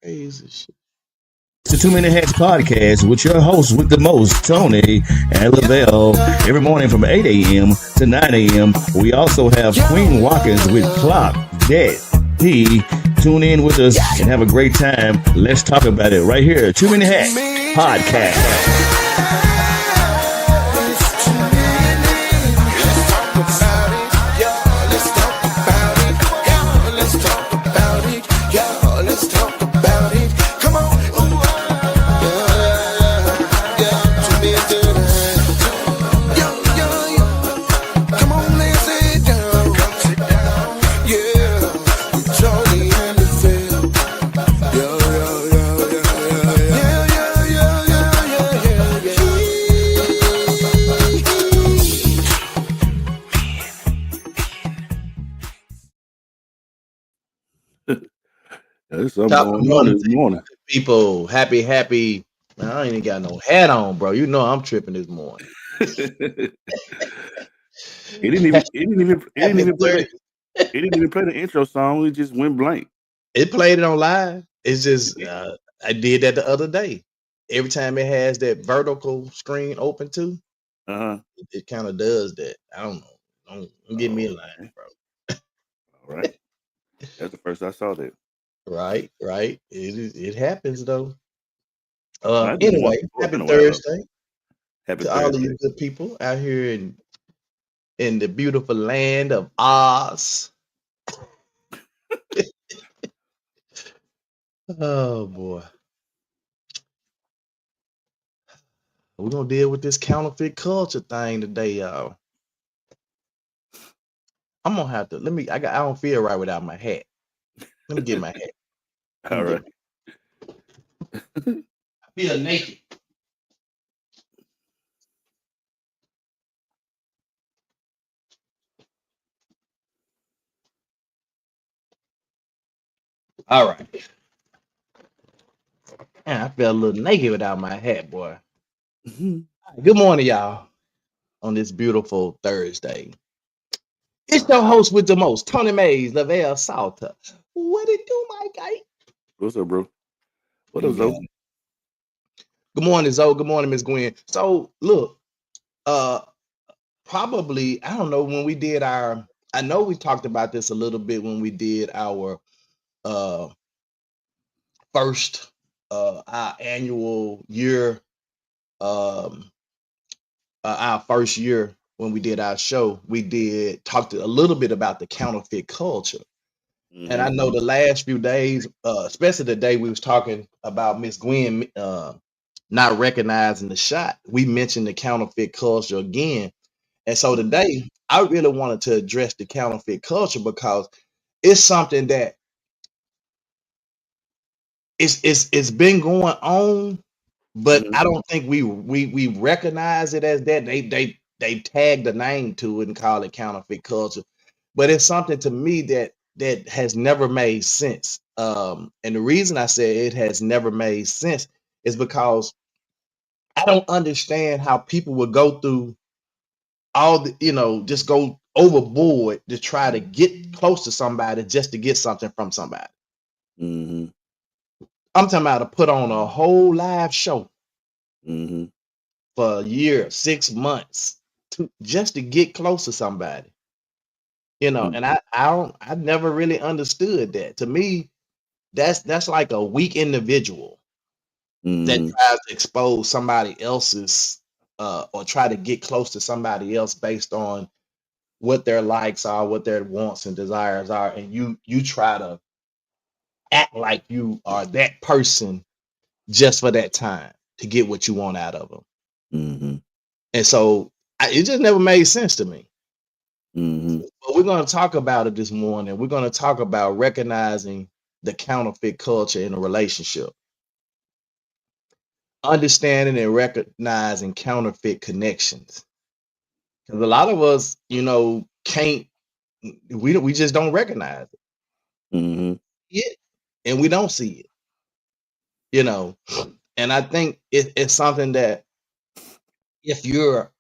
Crazy shit. It's the 2 Minute Hacks podcast with your hosts with the most, Tony and Lavelle, every morning from 8 a.m. to 9 a.m. We also have Queen Watkins with Clock That He. Tune in with us and have a great time. Let's talk about it right here. 2 Minute Hacks podcast. There's something Top of the going on morning this to you morning. people. Happy. Man, I ain't even got no hat on, bro. You know I'm tripping this morning. He didn't even he didn't even he didn't Happy even play Thursday. the he didn't even play the intro song. We just went blank. It played it on live. It's just I did that the other day. Every time it has that vertical screen open too, Uh-huh. it kind of does that. I don't know. Don't get me in line, Okay. bro. All right. That's the first I saw that. Right. It happens though. I just Anyway, once happy in a while though. Thursday Happy to all of Thursday. you good people out here in the beautiful land of Oz. Oh boy. We're gonna deal with this counterfeit culture thing today, y'all. I'm gonna have to I don't feel right without my hat. Let me get my hat. All right. I feel naked. All right. Man, I feel a little naked without my hat, boy. Good morning, y'all, on this beautiful Thursday. It's your host with the most, Tony Mays, Lavelle Salter. What it do, my guy? What's up, bro? What You up, got Zoe? it. Good morning, Zoe. Good morning, Miss Gwen. So look, uh probably, I don't know, when we did I know we talked about this a little bit when we did our uh first our annual year, um our first year when we did our show. We did talked a little bit about the counterfeit culture. And I know the last few days, especially the day we was talking about Miss Gwen not recognizing the shot, we mentioned the counterfeit culture again. And so today, I really wanted to address the counterfeit culture because it's something that it's been going on, but I don't think we recognize it as that. They tag the name to it and call it counterfeit culture, but it's something to me that has never made sense. And the reason I say it has never made sense is because I don't understand how people would go through all the, just go overboard to try to get close to somebody just to get something from somebody. Mm-hmm. I'm talking about to put on a whole live show Mm-hmm. for a year, 6 months, just to get close to somebody. And I never really understood that. To me, that's like a weak individual that Mm-hmm. tries to expose somebody else's or try to get close to somebody else based on what their likes are, what their wants and desires are, and you try to act like you are that person just for that time to get what you want out of them. Mm-hmm. And so it just never made sense to me. Mm-hmm. But we're going to talk about it this morning. We're going to talk about recognizing the counterfeit culture in a relationship, understanding and recognizing counterfeit connections. Because a lot of us, can't, we just don't recognize Mm-hmm. it, and we don't see it, you know. And I think it's something that if you're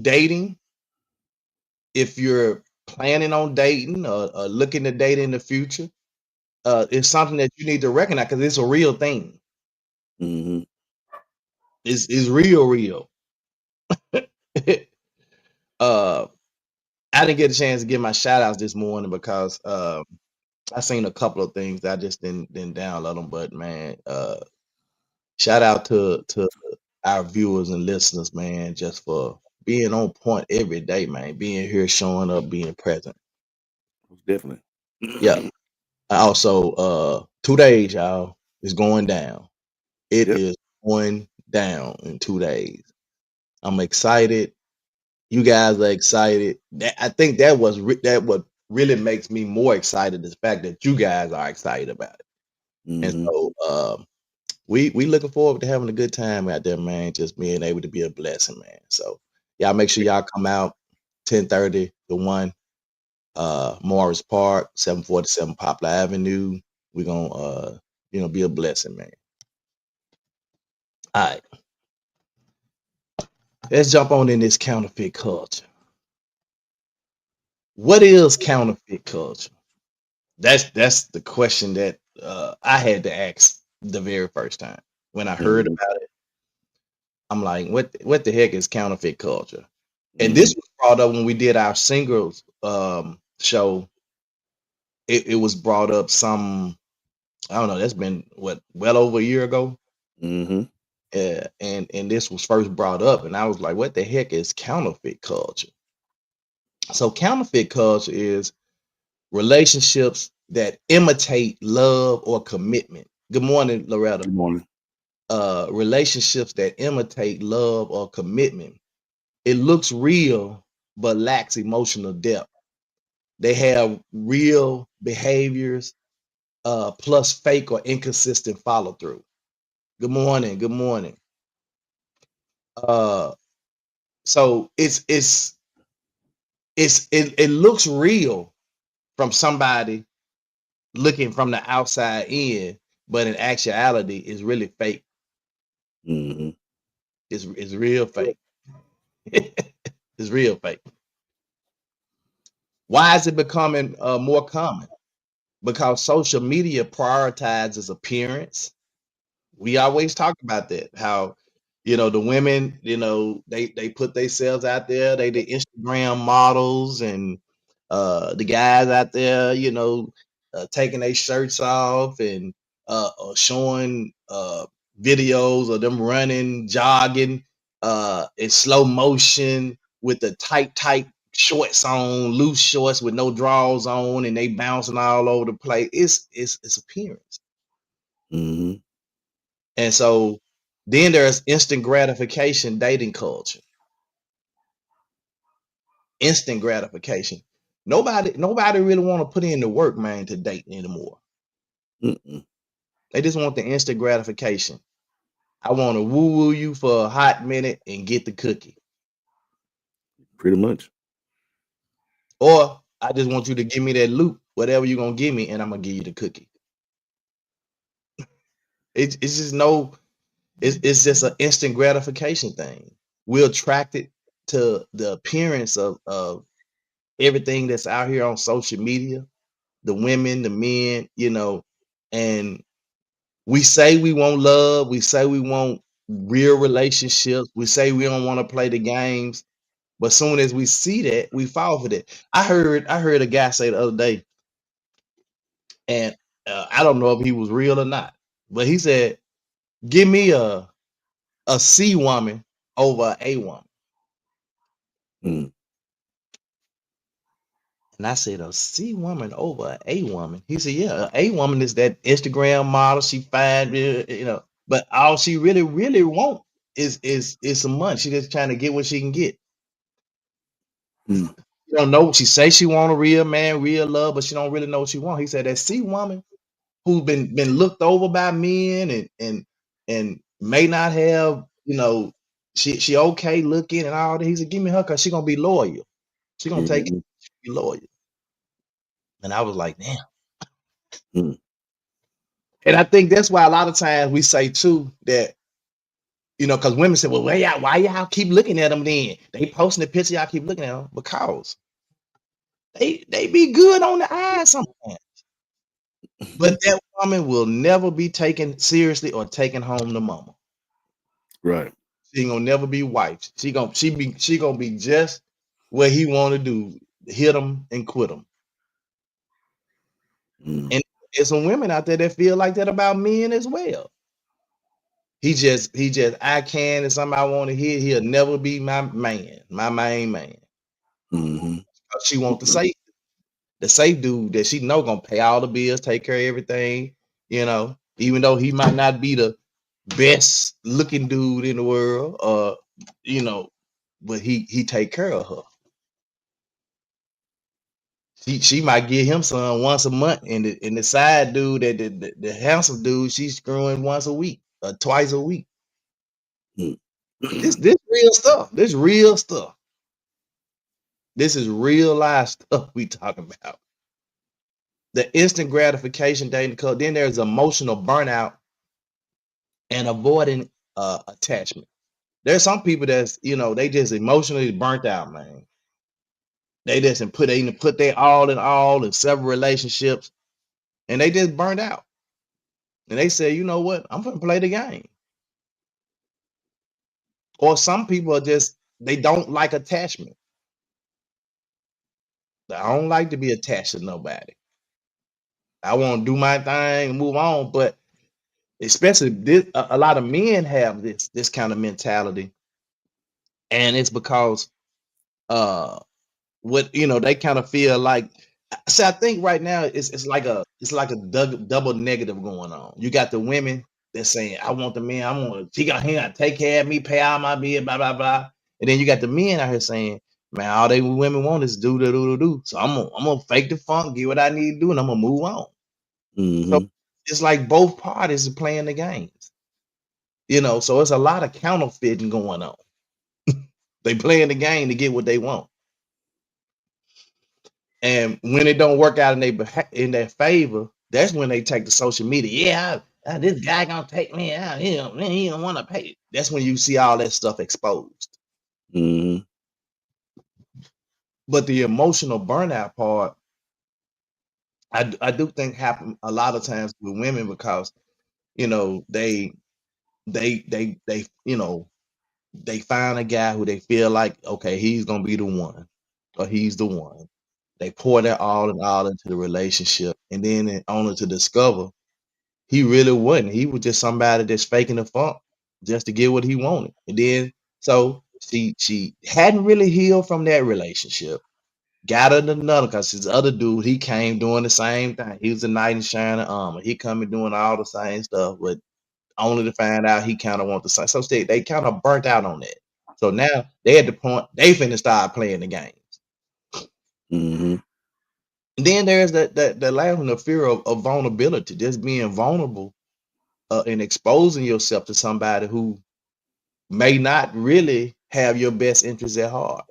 dating, if you're planning on dating or looking to date in the future, it's something that you need to recognize because it's a real thing. Mm-hmm. It's real. uh, I didn't get a chance to give my shout outs this morning because I seen a couple of things. I just didn't download them. But man, shout out to our viewers and listeners, man, just for being on point every day, man. Being here, showing up, being present. Most definitely. Yeah. Also, 2 days, y'all, is going down. It Yep. is going down in 2 days. I'm excited. You guys are excited. I think that what really makes me more excited is the fact that you guys are excited about it. And Mm-hmm. so we looking forward to having a good time out there, man. Just being able to be a blessing, man. So y'all make sure y'all come out 10:30 to 1, Morris Park, 747 Poplar Avenue. We're gonna be a blessing, man. All right. Let's jump on in this counterfeit culture. What is counterfeit culture? That's the question that I had to ask the very first time when I heard Mm-hmm. about it. I'm like, what the heck is counterfeit culture? And Mm-hmm. this was brought up when we did our singles show. It was brought up some, I don't know, that's been what, well over a year ago. Mm-hmm. And this was first brought up, and I was like, what the heck is counterfeit culture? So counterfeit culture is relationships that imitate love or commitment. Good morning, Loretta. Good morning. Relationships that imitate love or commitment. It looks real but lacks emotional depth. They have real behaviors plus fake or inconsistent follow through. Good morning. Good morning. Uh, so it looks real from somebody looking from the outside in, but in actuality, it's really fake. Mm-hmm. It's real fake. It's real fake. Why is it becoming more common? Because social media prioritizes appearance. We always talk about that, how the women, they put themselves out there, they the Instagram models, and the guys out there, taking their shirts off and showing videos of them running, jogging in slow motion with the tight shorts on, loose shorts with no drawers on, and they bouncing all over the place. It's appearance. Mm-hmm. And so then there's instant gratification dating culture. Instant gratification. Nobody really want to put in the work, man, to date anymore. Mm-mm. They just want the instant gratification. I want to woo you for a hot minute and get the cookie. Pretty much. Or I just want you to give me that loot, whatever you're gonna give me, and I'm gonna give you the cookie. It's just no, it's just an instant gratification thing. We're attracted to the appearance of everything that's out here on social media, the women, the men, and we say we want love, we say we want real relationships, we say we don't want to play the games, but soon as we see that, we fall for that. I heard a guy say the other day, and I don't know if he was real or not, but he said, "Give me a C woman over a woman." Mm. And I said, "A C woman over a woman?" He said, "Yeah, a woman is that Instagram model. She fine, but all she really want is some money. She just trying to get what she can get. Mm. You don't know. She say she want a real man, real love, but she don't really know what she want." He said that C woman who's been looked over by men and may not have, she okay looking and all that. He said, "Give me her because she gonna be loyal. She gonna take Mm-hmm. be loyal." And I was like, damn. Mm. And I think that's why a lot of times we say too that, because women say, "Well, why y'all keep looking at them then? They posting the picture, y'all keep looking at them." Because they be good on the eyes sometimes. But that woman will never be taken seriously or taken home to mama. Right. She ain't gonna never be wife. She gonna be just what he want to do, hit him and quit him. Mm. And there's some women out there that feel like that about men as well. He just I can and somebody I want to hit. He'll never be my man, my main man. Hmm. She want the safe dude that she know gonna pay all the bills, take care of everything. Even though he might not be the best looking dude in the world, you know, but he take care of her. She might get him some once a month, and the side dude, that the handsome dude, she's screwing once a week or twice a week. Mm. This real stuff. This real stuff. This is real life stuff we talking about. The instant gratification dating culture. Then there's emotional burnout and avoiding attachment. There's some people that's they just emotionally burnt out, man. They just put their all in several relationships, and they just burnt out. And they say, you know what? I'm gonna play the game. Or some people are just they don't like attachment. I don't like to be attached to nobody. I want to do my thing and move on. But especially this, a lot of men have this kind of mentality, and it's because uh what they kind of feel like. So I think right now it's like a double negative going on. You got the women that's saying, I want the man, he gotta take care of me, pay all my bills, blah blah blah. And then you got the men out here saying, man, all they women want is do. So I'm gonna fake the funk, get what I need to do, and I'm gonna move on. So Hmm. it's like both parties are playing the games. So it's a lot of counterfeiting going on. They playing the game to get what they want. And when it don't work out in their favor, that's when they take to social media. Yeah, this guy gonna take me out. He don't want to pay. That's when you see all that stuff exposed. Hmm. But the emotional burnout part, I do think happen a lot of times with women because they they find a guy who they feel like, okay, he's gonna be the one, or he's the one. They pour their all and all into the relationship, and then only to discover he really wasn't. He was just somebody that's faking the funk just to get what he wanted. And then so she hadn't really healed from that relationship. Got her another because his other dude, he came doing the same thing. He was a knight in shining armor. He coming doing all the same stuff, but only to find out he kind of want the same. So they kind of burnt out on that. So now they at the point they finna start playing the games. Hmm. And then there's that last one, the fear of vulnerability, just being vulnerable and exposing yourself to somebody who may not really have your best interests at heart.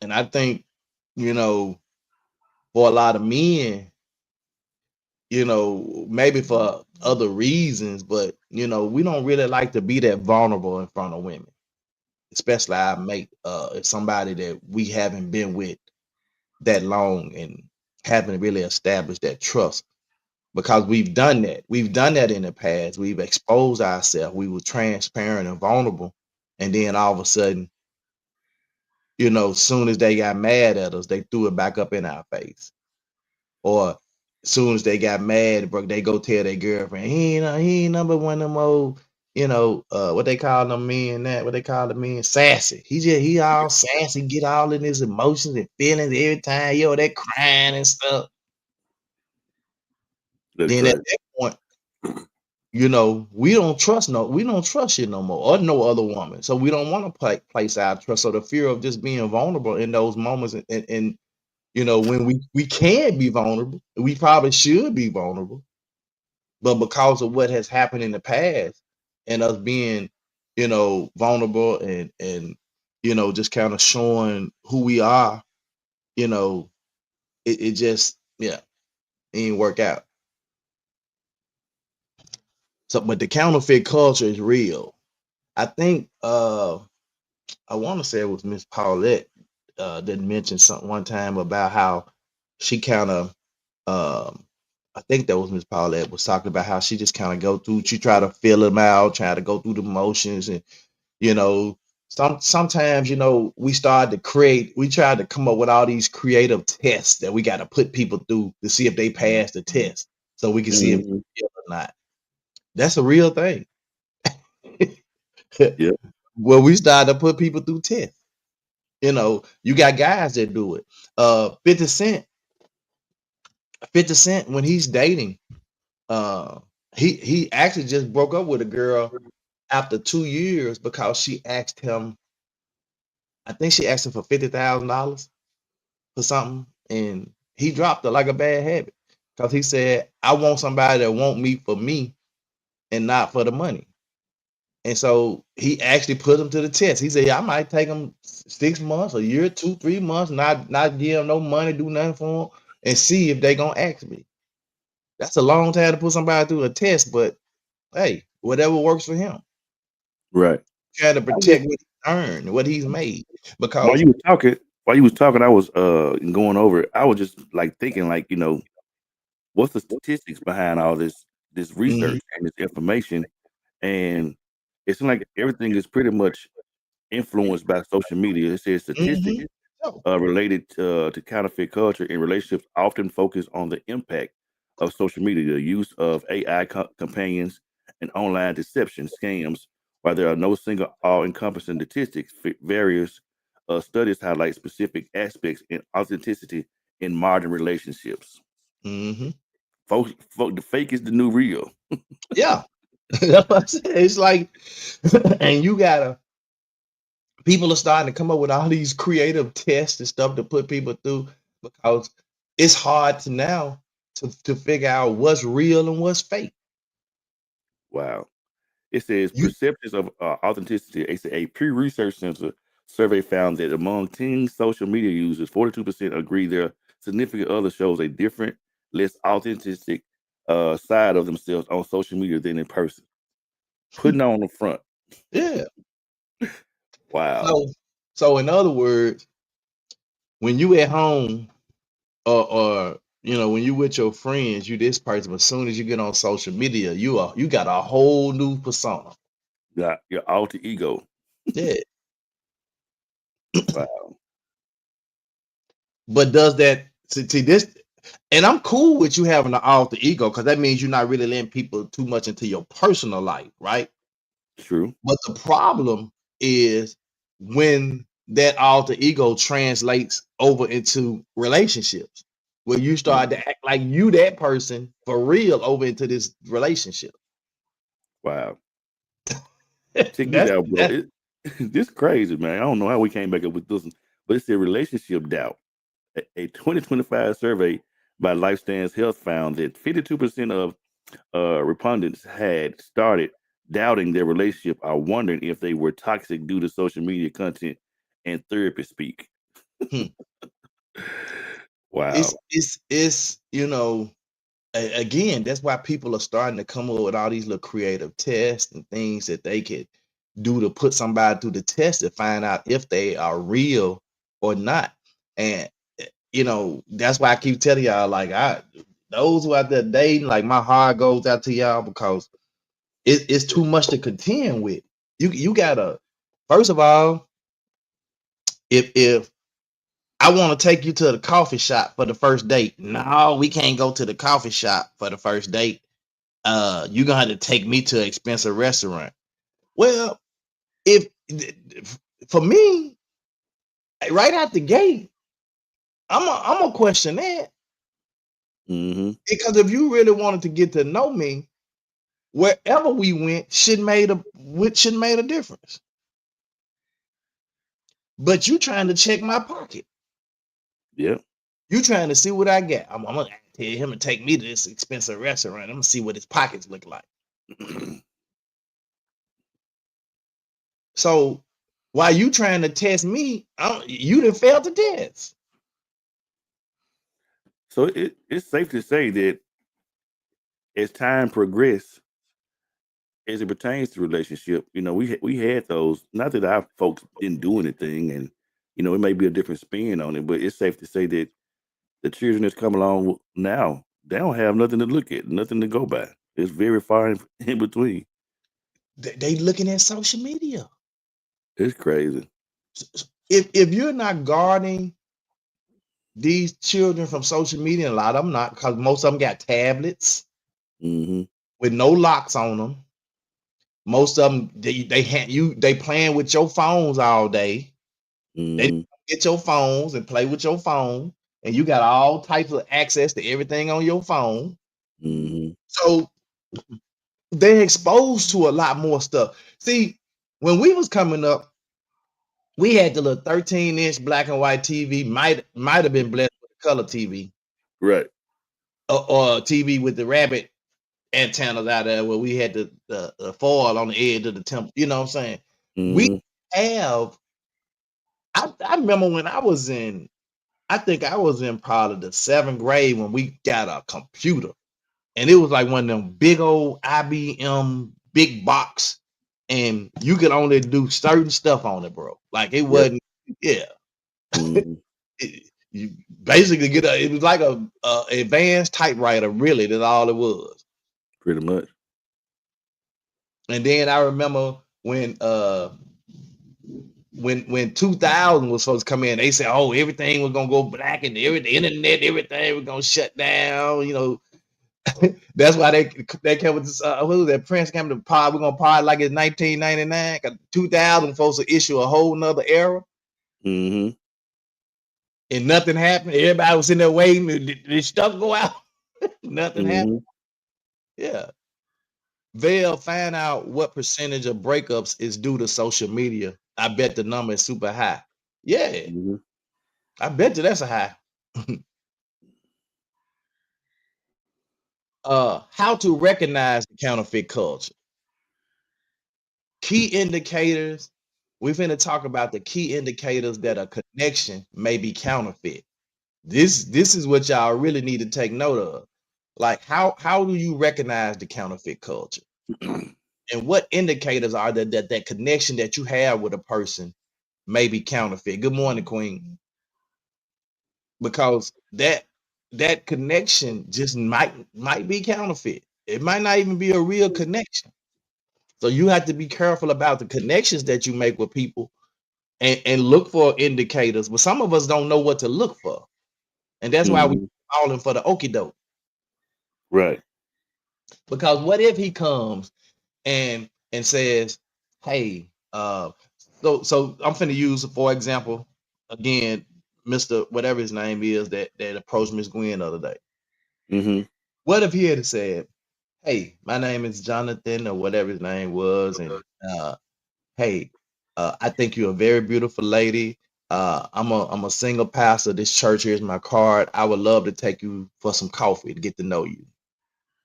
And I think, you know, for a lot of men, maybe for other reasons, but we don't really like to be that vulnerable in front of women, especially our mate, if somebody that we haven't been with that long and haven't really established that trust. Because we've done that. We've done that in the past. We've exposed ourselves. We were transparent and vulnerable. And then all of a sudden, soon as they got mad at us, they threw it back up in our face. Or soon as they got mad, bro, they go tell their girlfriend, he ain't number one of them old, what they call them men that, what they call the men, sassy. He all sassy, get all in his emotions and feelings every time, they crying and stuff. Then at Exactly. that point, we don't trust you no more, or no other woman. So we don't want to place our trust. So the fear of just being vulnerable in those moments, and when we can be vulnerable, we probably should be vulnerable, but because of what has happened in the past, and us being, vulnerable and just kind of showing who we are, you know, it just it ain't work out. So, but the counterfeit culture is real. I think I want to say it was Miss Paulette that mentioned something one time about how she kind of I think that was Miss Paulette was talking about how she just kind of go through, she try to fill them out, try to go through the motions, and you know, sometimes we started to create, we tried to come up with all these creative tests that we got to put people through to see if they pass the test, so we can see if Hmm. they're real or not. That's a real thing. Yep. Well, we started to put people through tests. You got guys that do it. 50 Cent when he's dating, uh, he actually just broke up with a girl after 2 years because she asked him. I think she asked him for $50,000 for something, and he dropped it like a bad habit because he said, "I want somebody that want me for me and not for the money." And so he actually put him to the test. He said, "Yeah, I might take him 6 months, a year, 2, 3 months, not give him no money, do nothing for him, and see if they gonna ask me." That's a long time to put somebody through a test, but hey, whatever works for him. Right. Trying to I was, protect what he earned, what he's made, while because you were talking, I was going over it. I was just like thinking, like, what's the statistics behind all this mhm, research and this information? And it's like everything is pretty much influenced by social media. It says statistics mhm, so, related to counterfeit culture and relationships often focus on the impact of social media, the use of AI companions, and online deception scams. While there are no single all-encompassing statistics, various studies highlight specific aspects in authenticity in modern relationships. mhm. The fake is the new real. Yeah. That's what I said. It's like, and you gotta, people are starting to come up with all these creative tests and stuff to put people through because it's hard to now to figure out what's real and what's fake. Wow. It says You perceptions of authenticity. A Pew Research Center survey found that among teen social media users, 42% agree their significant other shows a different, less authentic side of themselves on social media than in person. Putting on the front. yeah. Wow. So so in other words, when you at home or when you with your friends, you this person, but as soon as you get on social media, you got a whole new persona. Got your alter ego. Yeah. Wow. But does that see this? And I'm cool with you having an alter ego because that means you're not really letting people too much into your personal life, right? True. But the problem is when that alter ego translates over into relationships, where you start to act like you that person for real over into this relationship. Wow. Check this that's out, bro. that's This crazy, man. I don't know how we came back up with this one, but it's a relationship doubt. A 2025 survey by Lifestands Health found that 52% of respondents had started doubting their relationship or wondering if they were toxic due to social media content and therapy speak. hmm, Wow. it's again, that's why people are starting to come up with all these little creative tests and things that they could do to put somebody through the test to find out if they are real or not. And that's why I keep telling y'all, like, those who out there dating, like, my heart goes out to y'all because it's too much to contend with. You gotta, first of all, if I want to take you to the coffee shop for the first date, no, we can't go to the coffee shop for the first date. You're gonna have to take me to an expensive restaurant. Well, if for me, right out the gate, I'm gonna question that Hmm. because if you really wanted to get to know me, wherever we went should made a difference. But you trying to check my pocket. Yep. You trying to see what I got. I'm gonna tell him to take me to this expensive restaurant. I'm gonna see what his pockets look like. So while you trying to test me, you didn't fail to test. So it's safe to say that as time progressed, as it pertains to relationship, we had those. Not that our folks didn't do anything, and it may be a different spin on it, but it's safe to say that The children that's come along now, they don't have nothing to look at, nothing to go by. It's very far in between. They looking at social media. It's crazy. If you're not guarding these children from social media, and a lot of them not, because most of them got tablets Mm-hmm. with no locks on them. Most of them they playing with your phones all day. They Mm-hmm. get your phones and play with your phone, and you got all types of access to everything on your phone. Mm-hmm. So they're exposed to a lot more stuff. See, when we was coming up, we had the little 13-inch black and white TV, might have been blessed with a color TV, Right. or TV with the rabbit antennas out there where we had the foil on the edge of the temple. You know what I'm saying? We Mm-hmm. have. I remember when I was in. I think I was in probably the 7th grade when we got a computer, and it was like one of them big old IBM big box, and you could only do certain stuff on it, bro. Like it Yep. wasn't. Yeah, Mm-hmm. you basically get a. It was like a advanced typewriter, really. That's all it was. Pretty much. And then I remember when 2000 was supposed to come in, they said, "Oh, everything was gonna go black, and the internet, everything was gonna shut down." You know, that's why they came with this. Who was that? Prince came to the pod. We're gonna pod like it's 1999. 2000 supposed to issue a whole nother era, Mm-hmm. and nothing happened. Everybody was in there waiting. Did stuff go out? Nothing happened. Mm-hmm. Yeah. Vail, find out what percentage of breakups is due to social media. I bet the number is super high. Yeah, Mm-hmm. I bet you that's a high. How to recognize the counterfeit culture. Key indicators. We're finna talk about the key indicators that a connection may be counterfeit. This is what y'all really need to take note of. Like how do you recognize the counterfeit culture? And what indicators are that connection that you have with a person may be counterfeit? Good morning, Queen. Because that connection just might be counterfeit. It might not even be a real connection. So you have to be careful about the connections that you make with people, and look for indicators. But some of us don't know what to look for. And that's why we Mm-hmm. calling for the okie doke. Right. Because what if he comes and says, "Hey, so I'm finna use for example again, Mr. Whatever his name is that approached Miss Gwen the other day. Mm-hmm. What if he had said, "Hey, my name is Jonathan," or whatever his name was, and hey, I think you're a very beautiful lady. I'm a single pastor. This church, here's my card. I would love to take you for some coffee to get to know you."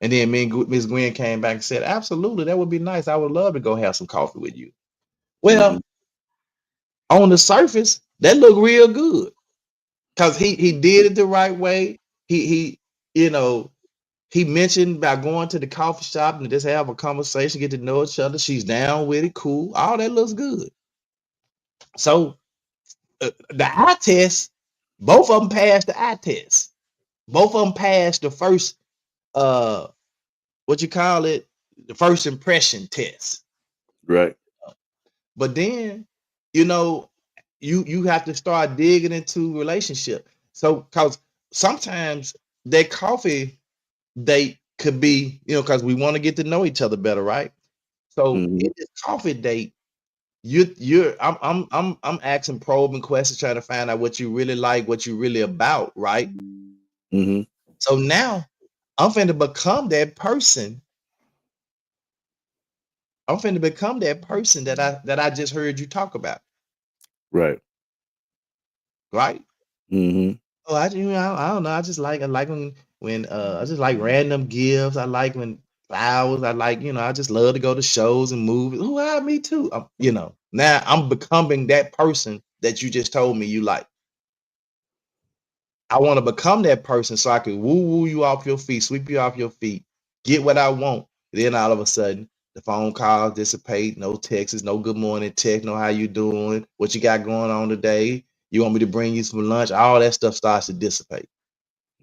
And then me and Miss Gwen came back and said, "Absolutely, that would be nice. I would love to go have some coffee with you." Mm-hmm. Well, on the surface, that looked real good because he did it the right way. He you know he mentioned about going to the coffee shop and just have a conversation, get to know each other. She's down with it, cool. All that looks good. So the eye test, both of them passed the eye test. Both of them passed the first what you call it, the first impression test. Right. But then, you know, you have to start digging into relationship. So because sometimes that coffee date could be, because we want to get to know each other better, right? So Mm-hmm. in this coffee date, I'm asking probing questions, trying to find out what you really like, what you really about, right? Mm-hmm. So now I'm finna become that person. I'm finna become that person that I just heard you talk about, Right. right? Mm-hmm. Oh, I don't know. I like when I just like random gifts. I like when flowers. I like, I just love to go to shows and movies. Oh, me too. Now I'm becoming that person that you just told me you like. I want to become that person so I can woo you off your feet, sweep you off your feet, get what I want. Then all of a sudden, the phone calls dissipate, no texts, no good morning text, no how you doing, what you got going on today. You want me to bring you some lunch? All that stuff starts to dissipate.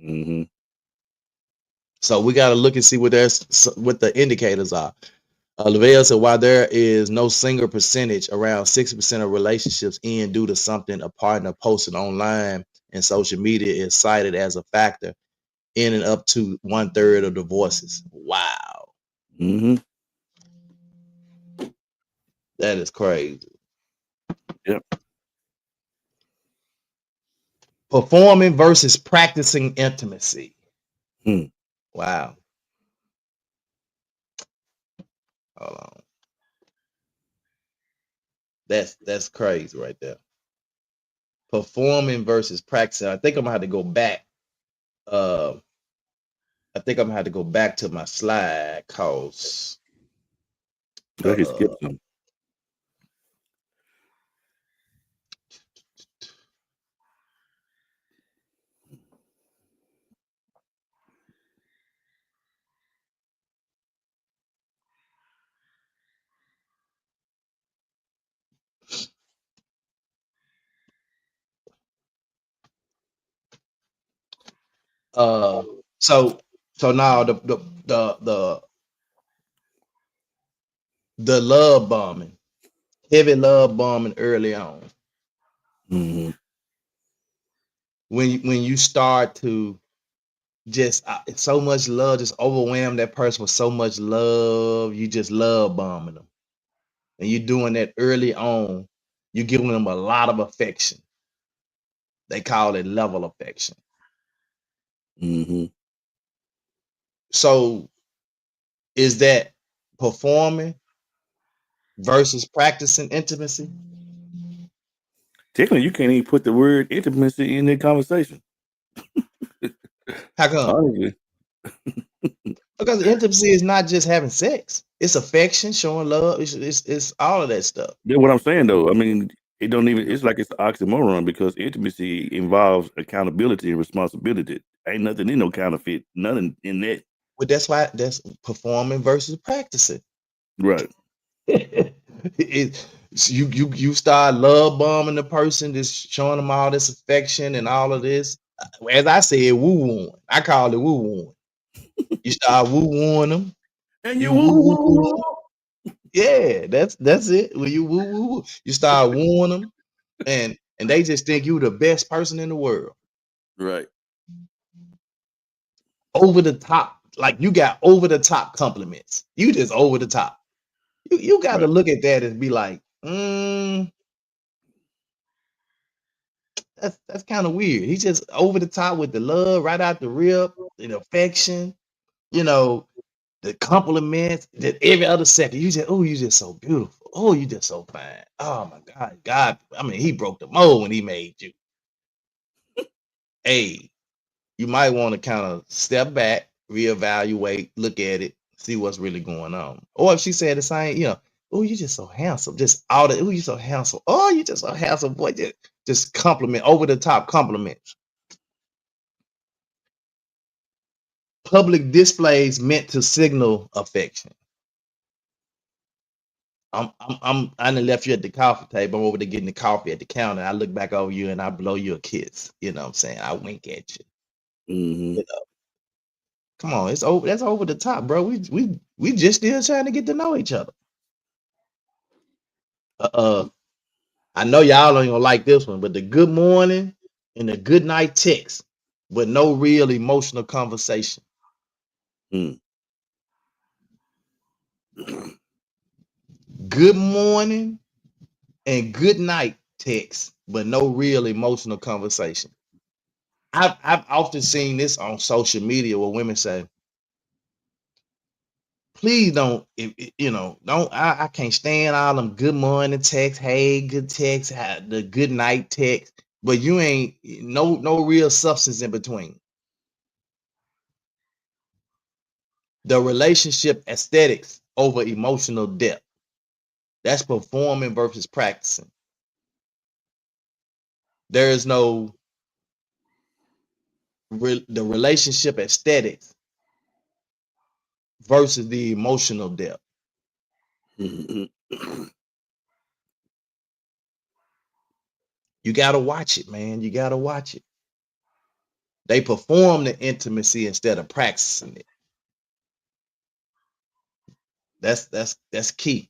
Mm-hmm. So we got to look and see what what the indicators are. Lavelle said, while there is no single percentage, around 60% of relationships end due to something a partner posted online, and social media is cited as a factor in and up to 1/3 of divorces. Wow, Mm-hmm. that is crazy. Yep. Performing versus practicing intimacy. Hmm. Wow. Hold on. That's crazy right there. Performing versus practicing. I think I'm gonna have to go back. Uh, I think I'm gonna have to go back to my slide cause I can skip uh some. uh so so now the the love bombing, heavy love bombing early on. Mm-hmm. When you start to just so much love, just overwhelm that person with so much love, you just love bombing them. And you're doing that early on, you're giving them a lot of affection. They call it level affection. Mm-hmm. So is that performing versus practicing intimacy? Technically, you can't even put the word intimacy in the conversation. How come? Honestly, Because intimacy is not just having sex. It's affection, showing love. It's all of that stuff. that's what I'm saying though. I mean, it don't even. It's like it's an oxymoron because intimacy involves accountability and responsibility. Ain't nothing in no counterfeit. Nothing in that. But that's why that's performing versus practicing. Right. it, you start love bombing the person, just showing them all this affection and all of this. As I said, woo wooing. I call it woo wooing. You start woo wooing them. And you You woo woo woo woo woo. them. Yeah, that's it. When you woo woo woo, you start wooing them, and they just think you the best person in the world. Right. Over the top, like you got over the top compliments. You just over the top. You got to Right. look at that and be like, that's kind of weird. He's just over the top with the love right out the rip, the affection, you know, the compliments. That every other second, you just, oh, you just so beautiful. Oh, you just so fine. Oh my God, God. I mean, he broke the mold when he made you. Hey, you might want to kind of step back, reevaluate, look at it, see what's really going on. Or if she said the same, oh, you just so handsome. Just all the, oh, you so handsome. Oh, you just so handsome, boy. Just compliment, over the top compliments. Public displays meant to signal affection. I done left you at the coffee table. I'm over there getting the coffee at the counter. I look back over you and I blow you a kiss. You know what I'm saying? I wink at you. Mm-hmm. You know, come on, it's over. That's over the top, bro. We just still trying to get to know each other. Uh, I know y'all ain't gonna like this one, but the good morning and the good night text, but no real emotional conversation. Mm. Good morning and good night text, but no real emotional conversation. I've often seen this on social media where women say, please don't, don't, I can't stand all them good morning text, hey, good text, the good night text, but you ain't no real substance in between. The relationship aesthetics over emotional depth. That's performing versus practicing. There is no the relationship aesthetics versus the emotional depth. Mm-hmm. You got to watch it, man. You got to watch it. They perform the intimacy instead of practicing it. That's key.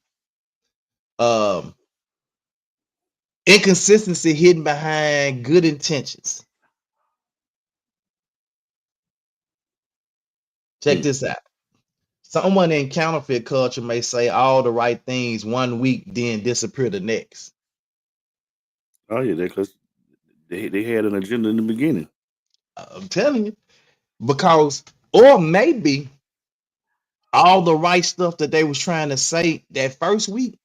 Inconsistency hidden behind good intentions. Check this out. Someone in counterfeit culture may say all the right things one week, then disappear the next. Oh yeah, because they had an agenda in the beginning. I'm telling you, because or maybe all the right stuff that they was trying to say that first week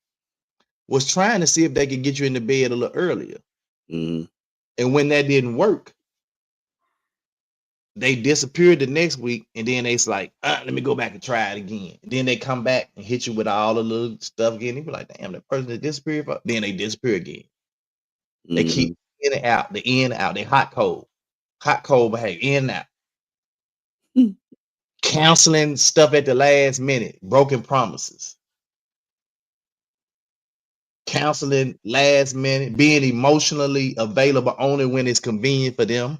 was trying to see if they could get you in the bed a little earlier. Mm-hmm. And when that didn't work, they disappeared the next week, and then it's like, let me go back and try it again. And then they come back and hit you with all the little stuff again. They be like, damn, that person that disappeared. Then they disappear again. They Mm-hmm. keep in and out, the in and out. They hot cold behavior, in and out. Counseling stuff at the last minute, broken promises. Counseling last minute, being emotionally available only when it's convenient for them.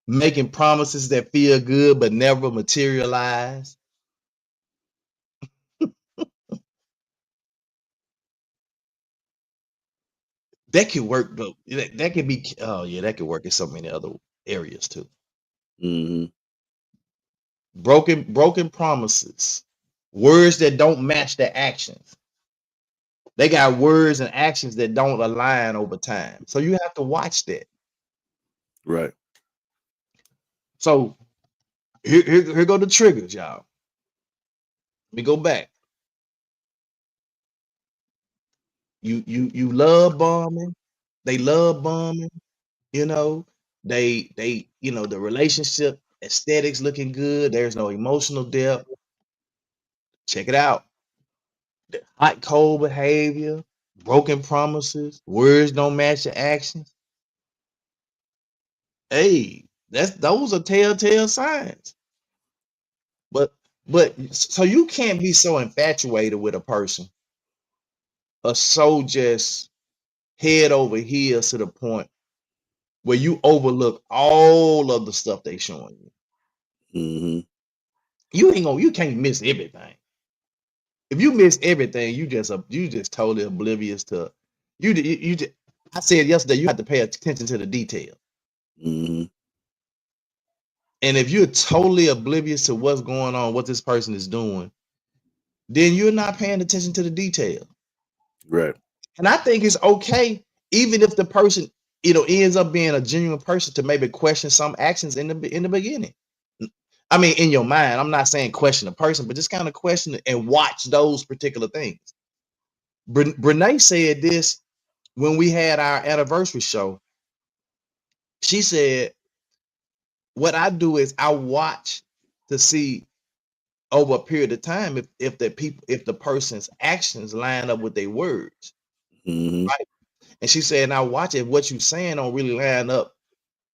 Making promises that feel good but never materialize. That could work though. That could be, oh yeah, that could work in so many other areas too. Mm-hmm. Broken promises, words that don't match their actions. They got words and actions that don't align over time. So you have to watch that. Right. So here go the triggers, y'all. Let me go back. You love bombing. They love bombing. You know, they the relationship aesthetics looking good. There's no emotional depth. Check it out. The hot cold behavior, broken promises, words don't match your actions. Hey, those are telltale signs. But so you can't be so infatuated with a person or so just head over heels to the point where you overlook all of the stuff they showing you. Mm-hmm. You can't miss everything. If you miss everything, you just totally oblivious to you just, I said yesterday you have to pay attention to the detail. Mm-hmm. And if you're totally oblivious to what's going on, what this person is doing, then you're not paying attention to the detail. Right. And I think it's okay, even if the person, ends up being a genuine person, to maybe question some actions in the beginning. I mean, in your mind, I'm not saying question a person, but just kind of question it and watch those particular things. Brene said this when we had our anniversary show. She said, "What I do is I watch to see over a period of time if the person's actions line up with their words, Mm-hmm. right?" And she said, "Now watch if what you're saying don't really line up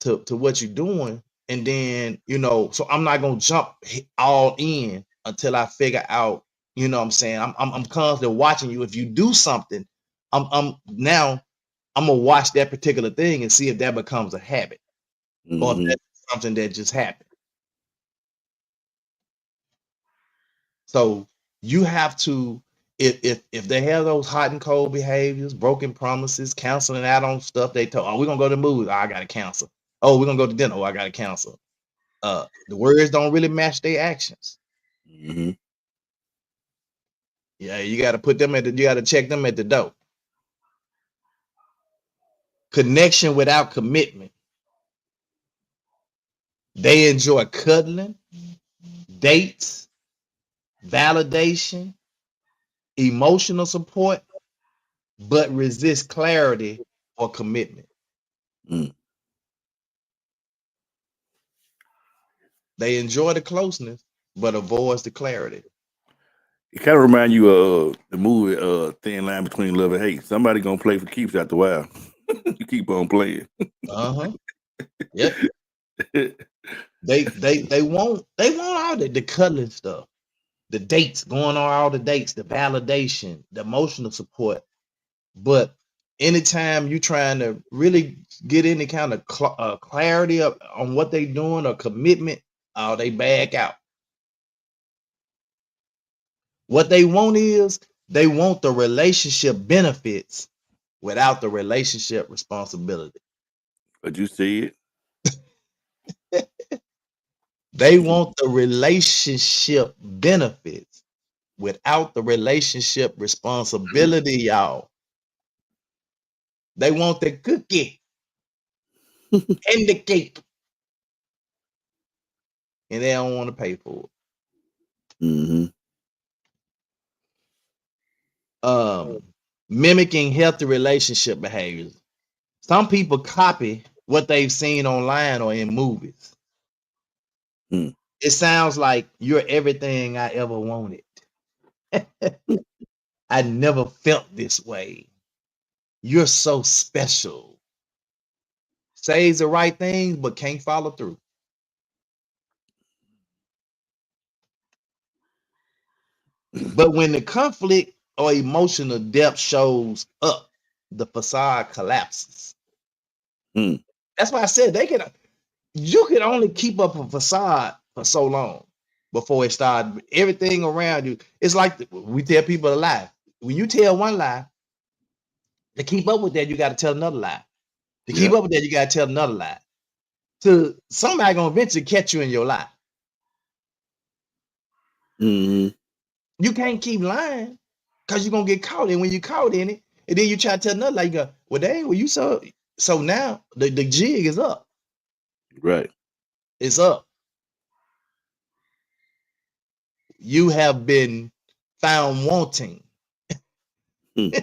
to what you're doing, and then so I'm not gonna jump all in until I figure out, what I'm saying. I'm constantly watching you. If you do something, I'm gonna watch that particular thing and see if that becomes a habit or if Mm-hmm. that's something that just happened." So you have to, if they have those hot and cold behaviors, broken promises, canceling out on stuff they told, oh, we're gonna go to the movies, oh, I gotta cancel. Oh, we're gonna go to dinner, oh, I gotta cancel. The words don't really match their actions. Mm-hmm. Yeah, you gotta you gotta check them at the door. Connection without commitment. They enjoy cuddling, dates, validation, emotional support, but resist clarity or commitment. Mm. They enjoy the closeness, but avoids the clarity. It kind of remind you of the movie Thin Line Between Love and Hate. Somebody gonna play for keeps after a while. You keep on playing. Uh-huh. Yep. They want all the cuddling stuff, the dates, going on all the dates, the validation, the emotional support, But anytime you trying to really get any kind of clarity on what they doing or commitment, oh, they back out. What they want is they want the relationship benefits without the relationship responsibility. But you see They it. want the relationship benefits without the relationship responsibility, y'all. They want the cookie and the cake, and they don't want to pay for it. Mm-hmm. Um, Mimicking healthy relationship behaviors. Some people copy what they've seen online or in movies. Mm. It sounds like you're everything I ever wanted. I never felt this way. You're so special. Says the right things, but can't follow through. But when the conflict or emotional depth shows up, the facade collapses. Mm. That's why I said you can only keep up a facade for so long before it starts everything around you. It's like we tell people a lie. When you tell one lie, to keep up with that, you got to tell another lie. To keep Yeah. up with that, you got to tell another lie. To somebody gonna eventually catch you in your lie. Mm-hmm. You can't keep lying because you're gonna get caught. And when you caught in it, and then you try to tell another lie, you go, well, dang, well, you so now the jig is up. Right. It's up. You have been found wanting. Mm.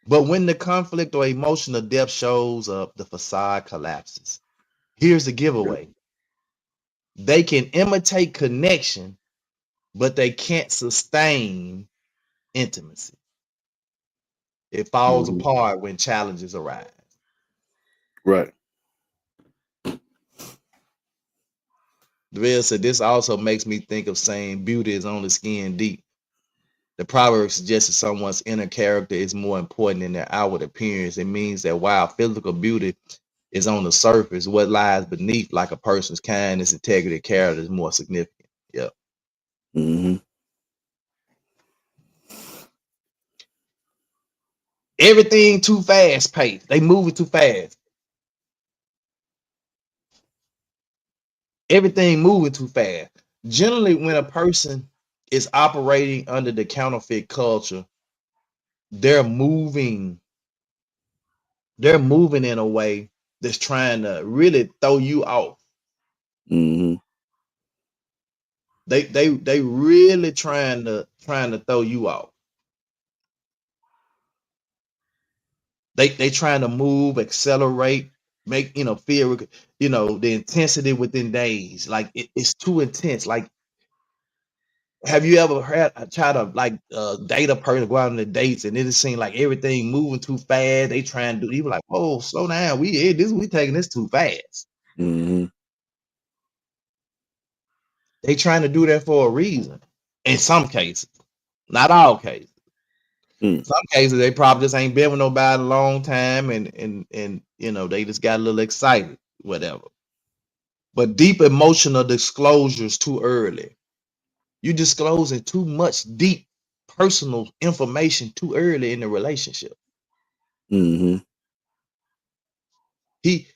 But when the conflict or emotional depth shows up, the facade collapses. Here's the Yeah. giveaway. They can imitate connection, but they can't sustain intimacy. It falls Mm-hmm. apart when challenges arise. Right. Deville said this also makes me think of saying beauty is only skin deep. The proverb suggests that someone's inner character is more important than their outward appearance. It means that while physical beauty is on the surface, what lies beneath, like a person's kindness, integrity, character, is more significant. Yep. Mm-hmm. Everything too fast paced. They move it too fast. Everything moving too fast. Generally, when a person is operating under the counterfeit culture, they're moving, they're moving in a way that's trying to really throw you off. Mm-hmm. They really trying to throw you off. They trying to move, accelerate, make feel the intensity within days. Like it's too intense. Like, have you ever had try to like date a person, go out on the dates, and it just seems like everything moving too fast? They trying to do. You be like, oh, slow down. We taking this too fast. Mm-hmm. They trying to do that for a reason. In some cases, not all cases. Mm. Some cases they probably just ain't been with nobody a long time, and they just got a little excited, whatever. But deep emotional disclosures too early. You disclosing too much deep personal information too early in the relationship. Mm-hmm. He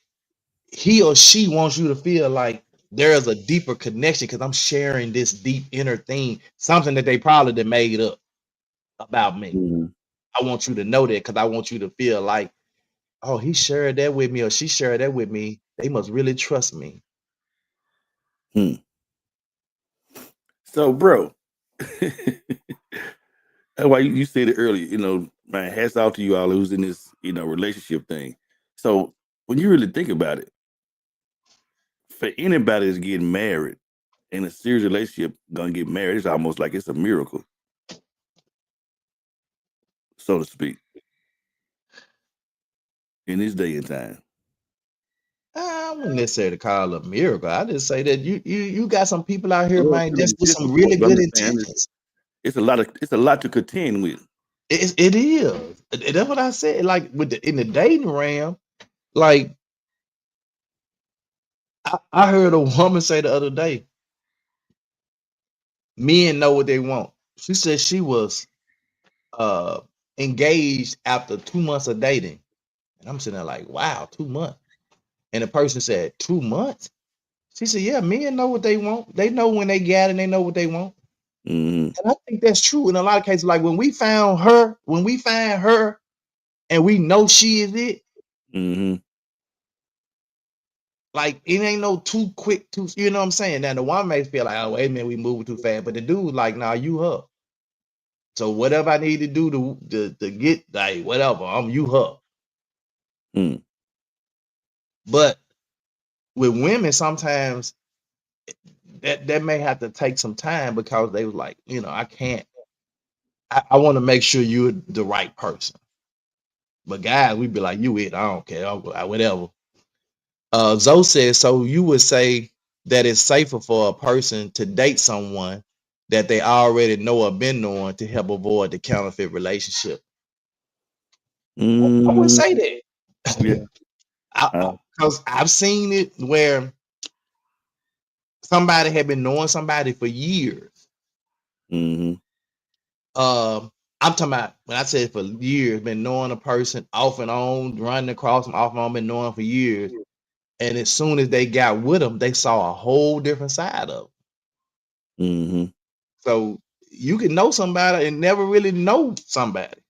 he or she wants you to feel like there is a deeper connection because I'm sharing this deep inner thing, something that they probably done made up about me. Mm-hmm. I want you to know that because I want you to feel like, oh, he shared that with me or she shared that with me. They must really trust me. Mm. So, bro, that's why you said it earlier. Man, hats off to you all who's in this, relationship thing. So, when you really think about it, for anybody that's getting married in a serious relationship, gonna get married, it's almost like it's a miracle, so to speak, in this day and time. I wouldn't necessarily call it a miracle. I just say that you got some people out here, Well, man, I just mean, with just some support. really But I'm good just saying, intentions. it's a lot to contend with. It is. That's what I said. Like with in the dating realm, like I heard a woman say the other day, men know what they want. She said she was uh engaged after 2 months of dating. And I'm sitting there like, wow, 2 months. And the person said, 2 months? She said, yeah, men know what they want. They know when they got it and they know what they want. Mm-hmm. And I think that's true in a lot of cases. Like when we find her and we know she is it, Mm-hmm. like it ain't no too quick, too, you know what I'm saying? Now the one may feel like, oh, wait a minute, we moving too fast. But the dude, like, nah, you her. So whatever I need to do to get like whatever, I'm you her. Mm. But with women, sometimes that may have to take some time because they was like, I can't. I want to make sure you're the right person. But guys, we be like, you it. I don't care. Whatever. Zoe says, so you would say that it's safer for a person to date someone that they already know or been knowing to help avoid the counterfeit relationship. I would Mm. say that. Yeah. Because I've seen it where somebody had been knowing somebody for years. Mm-hmm. I'm talking about when I said for years, been knowing a person off and on, running across them off and on, been knowing for years. And as soon as they got with them, they saw a whole different side of them. Mm-hmm. So you can know somebody and never really know somebody.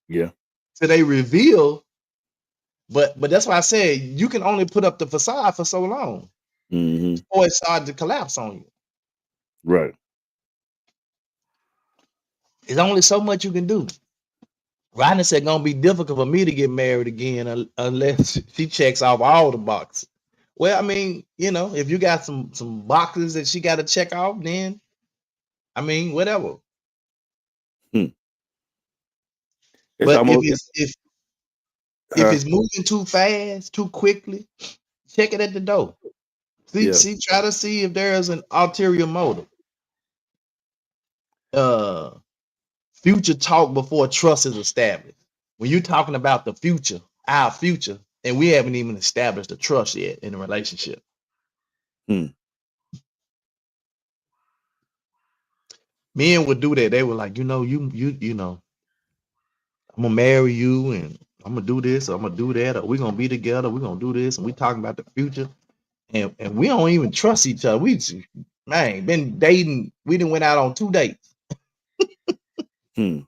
Yeah. So they reveal, but that's why I said you can only put up the facade for so long Mm-hmm. before it started to collapse on you. Right. There's only so much you can do. Rodney said gonna be difficult for me to get married again unless she checks off all the boxes. Well, I mean, if you got some boxes that she got to check off, then I mean, whatever. Hmm. It's But if almost it's if her. it's moving too fast, too quickly, check it at the door. Yeah. Try to see if there is an ulterior motive. Uh, future talk before trust is established. When you're talking about the future, our future, and we haven't even established the trust yet in a relationship. Hmm. Men would do that. They were like, I'm gonna marry you and I'm gonna do this or I'm gonna do that or we're gonna be together, we're gonna do this, and we talking about the future. And we don't even trust each other. Been dating, we didn't went out on 2 dates. Hmm.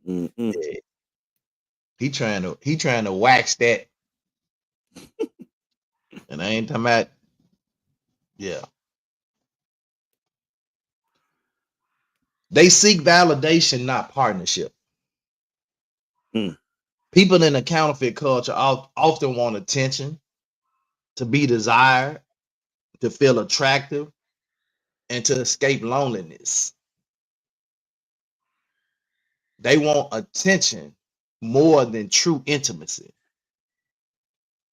Mm-mm. Yeah, he trying to wax that, and I ain't talking about, yeah. They seek validation, not partnership. Hmm. People in the counterfeit culture often want attention, to be desired, to feel attractive, and to escape loneliness. They want attention more than true intimacy.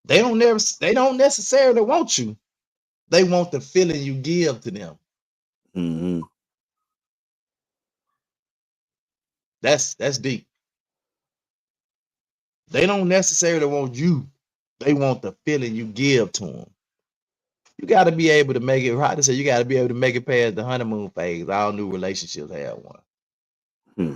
They don't necessarily want you. They want the feeling you give to them. Mm-hmm. That's deep. They don't necessarily want you. They want the feeling you give to them. You got to be able to make it right. To say you got to be able to make it past the honeymoon phase. All new relationships have one. Hmm.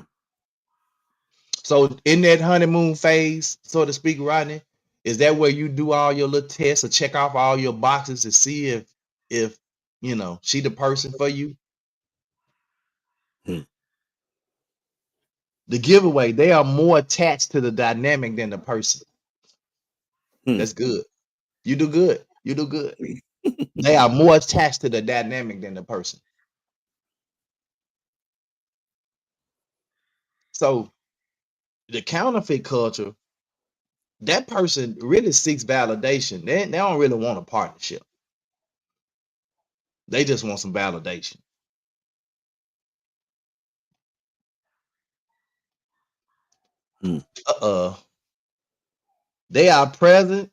So in that honeymoon phase, so to speak, Rodney, is that where you do all your little tests or check off all your boxes to see if she the person for you? Hmm. The giveaway, they are more attached to the dynamic than the person. Hmm. That's good. You do good. You do good. They are more attached to the dynamic than the person. So the counterfeit culture, that person really seeks validation. They don't really want a partnership. They just want some validation. Hmm. Uh-uh. They are present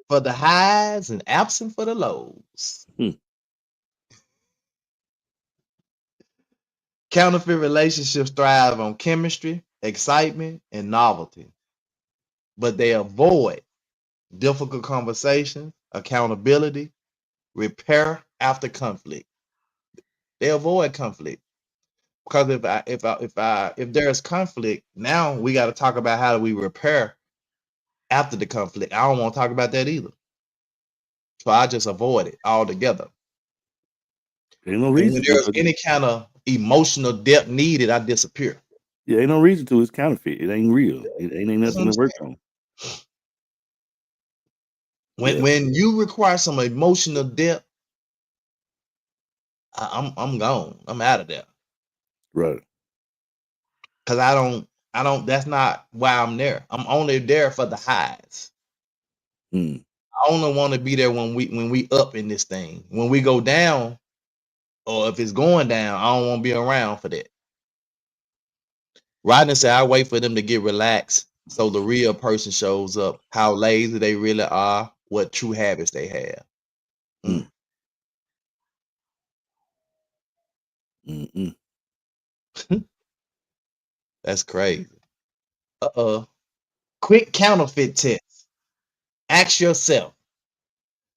for the highs and absent for the lows. Hmm. Counterfeit relationships thrive on chemistry, excitement, and novelty, but they avoid difficult conversations, accountability, repair after conflict. They avoid conflict because if there's conflict, now we got to talk about how do we repair after the conflict. I don't want to talk about that either, so I just avoid it altogether. Ain't no And reason when to there's because any kind of emotional depth needed, I disappear. yeah, ain't no reason to. It's counterfeit. It ain't real. It ain't That's what nothing I'm to work saying. on. When Yeah, when you require some emotional depth, I'm gone. I'm out of there right. because I don't. That's not why I'm there. I'm only there for the highs. Mm, I only want to be there when we up in this thing. When we go down, or if it's going down, I don't want to be around for that. Rodney said I wait for them to get relaxed so the real person shows up. How lazy they really are, what true habits they have. mm, Mm. mm. That's crazy. Quick counterfeit test. Ask yourself,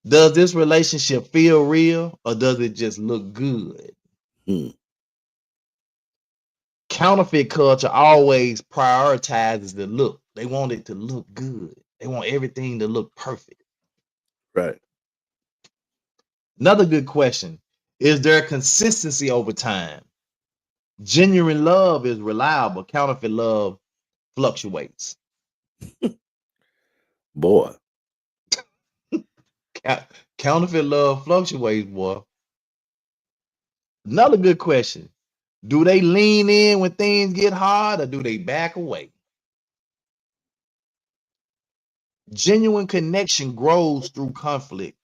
does this relationship feel real or does it just look good? Mm. Counterfeit culture always prioritizes the look. They want it to look good. They want everything to look perfect. Right. Another good question. Is there consistency over time? Genuine love is reliable. Counterfeit love fluctuates. Boy. Cou- Counterfeit love fluctuates, boy. Another good question. Do they lean in when things get hard or do they back away? Genuine connection grows through conflict.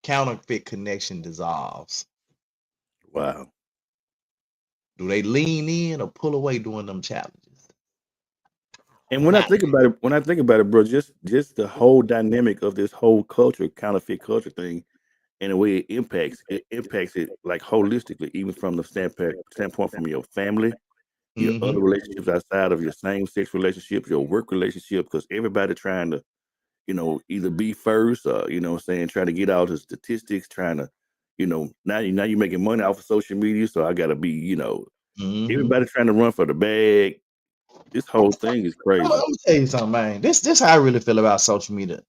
Counterfeit connection dissolves. Wow. Do they lean in or pull away during them challenges? And when I Not. think about it, bro, just the whole dynamic of this whole culture, counterfeit culture thing, and the way it impacts it like holistically, even from the standpoint from your family, your other Mm-hmm. relationships outside of your same sex relationships, your work relationship, because everybody trying to, either be first or, what I'm saying, trying to get all the statistics, trying to, now you're making money off of social media. So I gotta be, Mm-hmm. everybody trying to run for the bag. This whole thing is I'm crazy. gonna tell you something, man. This how I really feel about social media.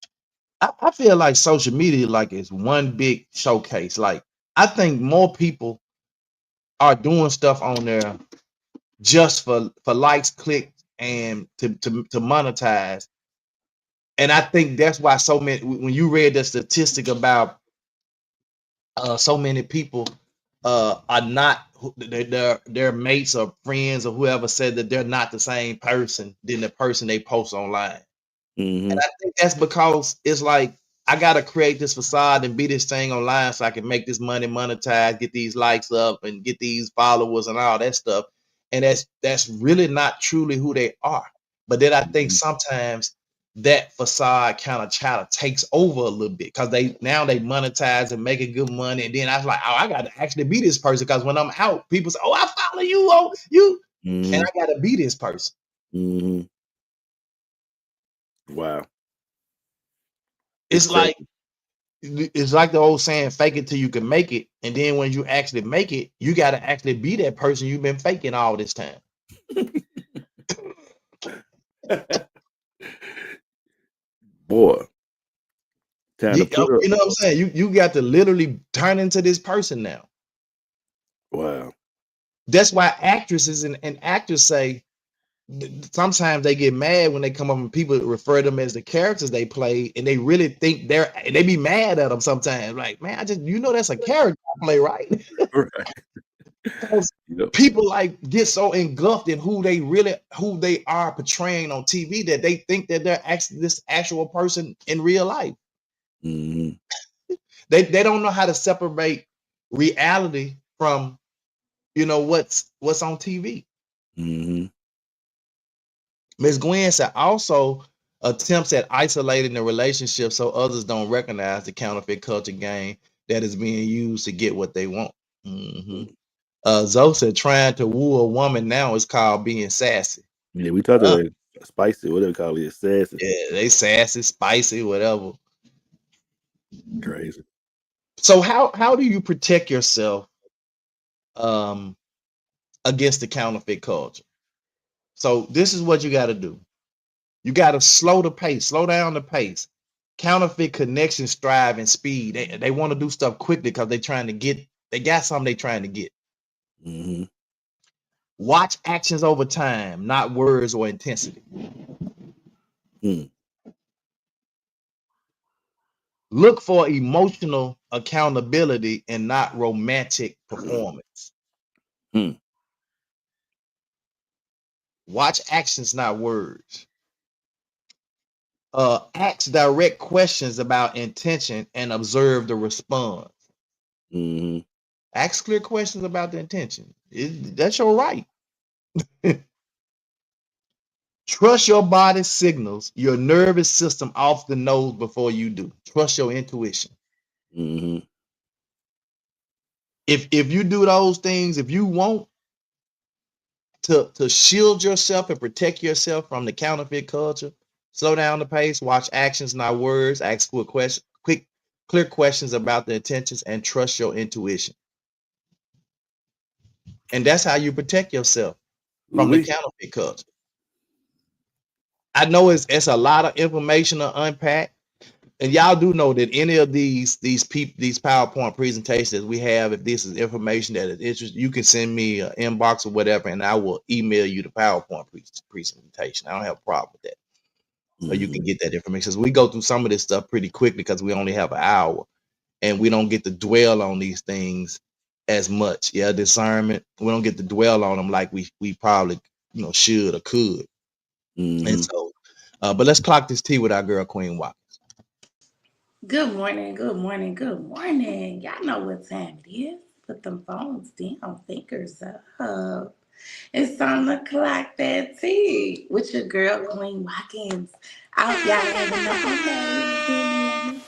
I feel like social media like is one big showcase. Like I think more people are doing stuff on there just for likes, clicks, and to monetize. And I think that's why so many when you read the statistic about so many people are not their mates or friends or whoever said that they're not the same person than the person they post online. And Hmm. I think that's because it's like I gotta create this facade and be this thing online so I can make this money monetize, get these likes up, and get these followers and all that stuff. And that's really not truly who they are. But then I think Hmm. sometimes that facade kind of takes over a little bit because they monetize and making good money. And then I was like, oh, I gotta actually be this person because when I'm out, people say, oh, I follow you, oh, you, and Hmm. I gotta be this person. Hmm. Wow, it's It's like crazy. it's like the old saying, fake it till you can make it. And then when you actually make it, you got to actually be that person you've been faking all this time. Boy, time to put up. You know what I'm saying? You got to literally turn into this person now. Wow. That's why actresses and actors say sometimes they get mad when they come up and people refer them as the characters they play, and they really think they be mad at them sometimes. Like, man, that's a character I play, right? Right. Because Yep. people like get so engulfed in who they are portraying on TV that they think that they're actually this actual person in real life. Hmm. They don't know how to separate reality from what's on TV. Hmm. Ms. Gwen said also attempts at isolating the relationship so others don't recognize the counterfeit culture game that is being used to get what they want. Mhm. Zoe said trying to woo a woman now is called being sassy. Yeah, we talked Uh, about spicy, whatever they call it, sassy. yeah, they sassy, spicy, whatever. Crazy. So how do you protect yourself um against the counterfeit culture? So this is what you got to do. You got to slow the pace, slow down the pace. Counterfeit connections strive in speed. They want to do stuff quickly because they got something they trying to get. Mm-hmm. Watch actions over time, not words or intensity. Mm. Look for emotional accountability and not romantic performance. Mm. Watch actions, not words. Ask direct questions about intention and observe the response. Mm-hmm. Ask clear questions about the intention. That's your right. Trust your body's signals. Your nervous system often knows before you do. Trust your intuition. Mm-hmm. If you do those things, if you want to shield yourself and protect yourself from the counterfeit culture, slow down the pace, watch actions, not words, ask quick, clear questions about the intentions, and trust your intuition. And that's how you protect yourself from the We. counterfeit culture. I know it's a lot of information to unpack, and y'all do know that any of these PowerPoint presentations we have, if this is information that is interesting, you can send me an inbox or whatever, and I will email you the PowerPoint presentation. I don't have a problem with that. Or you Mm-hmm. can get that information. So we go through some of this stuff pretty quickly because we only have an hour, and we don't get to dwell on these things as much. Yeah, discernment. We don't get to dwell on them like we probably should or could. And Mm-hmm. so, but let's clock this tea with our girl Queen Walk. Good morning, good morning, good morning. Y'all know what time it is. Put them phones down, fingers up. It's time to clock that tea with your girl, Queen Watkins. I hope y'all having an amazing morning.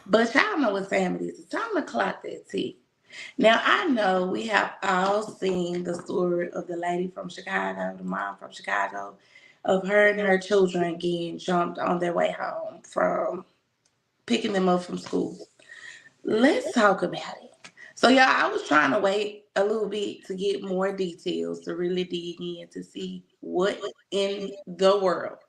But y'all know what time it is. It's time to clock that tea. Now, I know we have all seen the story of the lady from Chicago, the mom from Chicago, of her and her children getting jumped on their way home from picking them up from school. Let's talk about it. So, y'all, I was trying to wait a little bit to get more details to really dig in to see what in the world.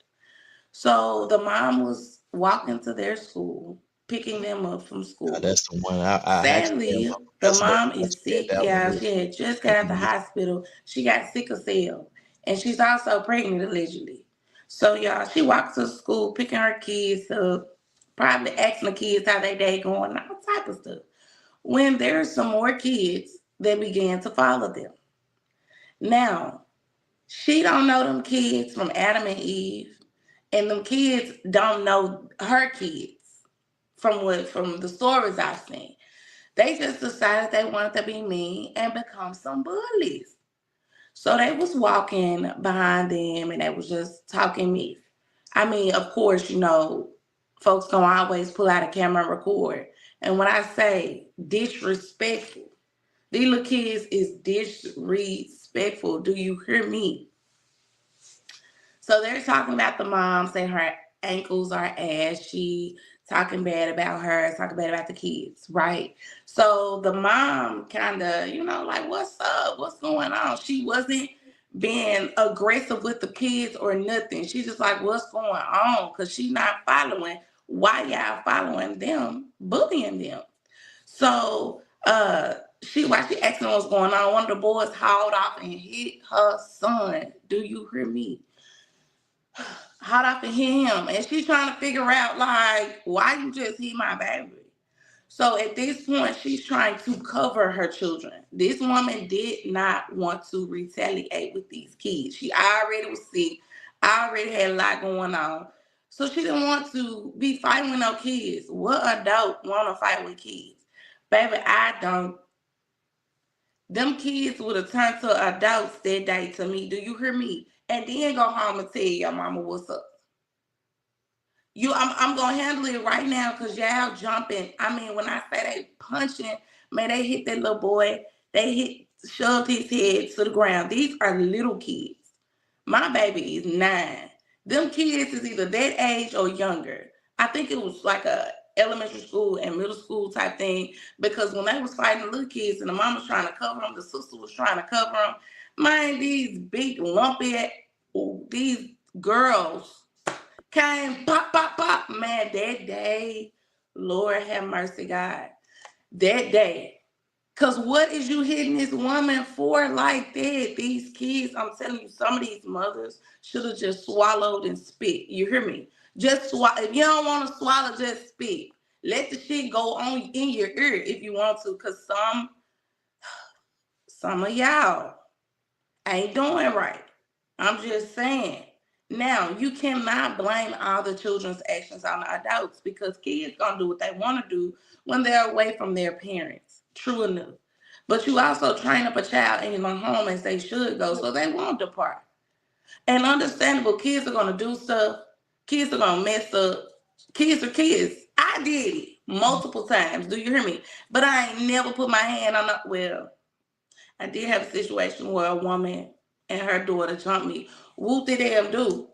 So, the mom was walking to their school, picking them up from school. That's the one I actually am Sadly, the yesterday. mom I is read sick. that one Yeah, here. she had just got out the Mhm. hospital. She got sick of cell, and she's also pregnant allegedly. So, y'all, she walks to school, picking her kids up, probably asking the kids how their day going, all type of stuff. When there's some more kids that began to follow them. Now, she don't know them kids from Adam and Eve, and them kids don't know her kids from the stories I've seen. They just decided they wanted to be mean and become some bullies. So they was walking behind them and they was just talking me. I mean, of course, folks gonna always pull out a camera and record. And when I say disrespectful, these little kids is disrespectful. Do you hear me? So they're talking about the mom, saying her ankles are ashy, talking bad about her, talking bad about the kids, right? So the mom kind of, like, what's up? What's going on? She wasn't being aggressive with the kids or nothing. She's just like, what's going on? Because she's not following. Why y'all following them, bullying them? So while she asking what's going on, one of the boys hauled off and hit her son. Do you hear me? Hot off and hit him. And she's trying to figure out, like, why you just hit my baby? So at this point, she's trying to cover her children. This woman did not want to retaliate with these kids. She already was sick, already had a lot going on. So she didn't want to be fighting with no kids. What adult want to fight with kids? Baby, I don't. Them kids would have turned to adults that day to me. Do you hear me? And then go home and tell your mama what's up. I'm gonna handle it right now because y'all jumping. I mean, when I say they punching, man, they hit that little boy. They hit shoved his head to the ground. These are little kids. My baby is 9. Them kids is either that age or younger. I think it was like a elementary school and middle school type thing because when they was fighting the little kids and the mom was trying to cover them, the sister was trying to cover them. Man, these big lumpy, these girls came pop, pop, pop. Man, that day, Lord have mercy, God. That day. Cause what is you hitting this woman for like that? These kids, I'm telling you, some of these mothers should have just swallowed and spit. You hear me? Just swallow. If you don't want to swallow, just spit. Let the shit go on in your ear if you want to. Cause some of y'all ain't doing right. I'm just saying. Now, you cannot blame all the children's actions on the adults because kids gonna do what they want to do when they're away from their parents. True enough. But you also train up a child in your home as they should go so they won't depart. And understandable, kids are gonna do stuff, kids are gonna mess up. Kids are kids. I did it multiple times. Do you hear me? But I ain't never put my hand on the well. I did have a situation where a woman and her daughter jumped me. Whoop de damn do.